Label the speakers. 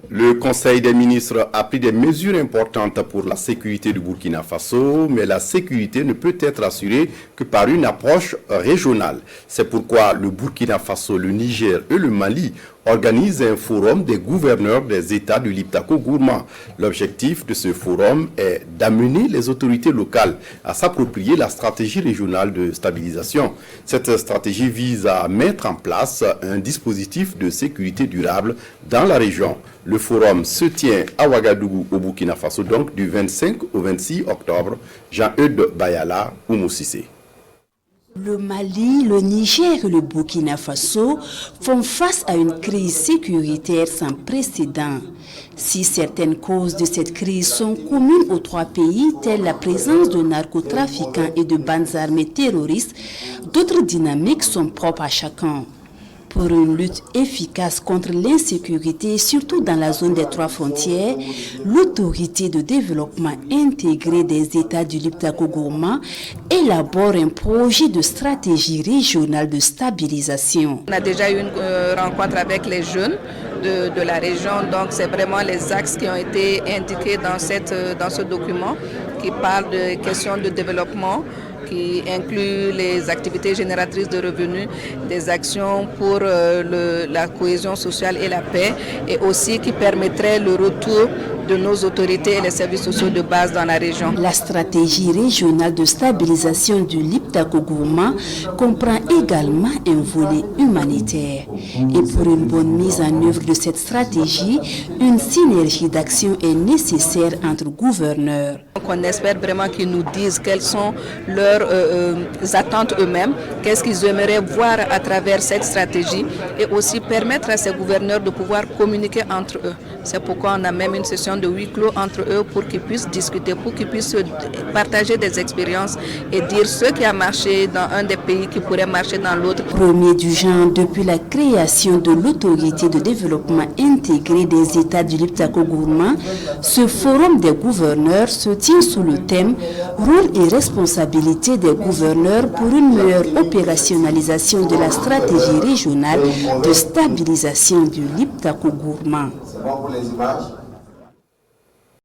Speaker 1: Le Conseil des ministres a pris des mesures importantes pour la sécurité du Burkina Faso, mais la sécurité ne peut être assurée que par une approche régionale. C'est pourquoi le Burkina Faso, le Niger et le Mali organisent un forum des gouverneurs des États du Liptako-Gourma. L'objectif de ce forum est d'amener les autorités locales à s'approprier la stratégie régionale de stabilisation. Cette stratégie vise à mettre en place un dispositif de sécurité durable dans la région. Le forum se tient à Ouagadougou au Burkina Faso, donc du 25 au 26 octobre. Jean-Eudes Bayala, Oumou Cissé.
Speaker 2: Le Mali, le Niger et le Burkina Faso font face à une crise sécuritaire sans précédent. Si certaines causes de cette crise sont communes aux trois pays, telles la présence de narcotrafiquants et de bandes armées terroristes, d'autres dynamiques sont propres à chacun. Pour une lutte efficace contre l'insécurité, surtout dans la zone des trois frontières, l'autorité de développement intégré des États du Liptako-Gourma élabore un projet de stratégie régionale de stabilisation.
Speaker 3: On a déjà eu une rencontre avec les jeunes de la région, donc c'est vraiment les axes qui ont été indiqués dans ce document qui parle de questions de développement, qui inclut les activités génératrices de revenus, des actions pour la cohésion sociale et la paix, et aussi qui permettraient le retour de nos autorités et les services sociaux de base dans la région.
Speaker 2: La stratégie régionale de stabilisation du Liptako-Gourma comprend également un volet humanitaire. Et pour une bonne mise en œuvre de cette stratégie, une synergie d'action est nécessaire entre gouverneurs.
Speaker 3: On espère vraiment qu'ils nous disent quelles sont leurs attentes eux-mêmes, qu'est-ce qu'ils aimeraient voir à travers cette stratégie, et aussi permettre à ces gouverneurs de pouvoir communiquer entre eux. C'est pourquoi on a même une session de huis clos entre eux pour qu'ils puissent discuter, pour qu'ils puissent partager des expériences et dire ce qui a marché dans un des pays qui pourrait marcher dans l'autre.
Speaker 2: Premier du genre depuis la création de l'autorité de développement intégré des États du Liptako-Gourma, ce forum des gouverneurs se tient sous le thème « Rôle et responsabilité des gouverneurs pour une meilleure opérationnalisation de la stratégie régionale de stabilisation du Liptako-Gourma ».
Speaker 4: C'est bon pour les images.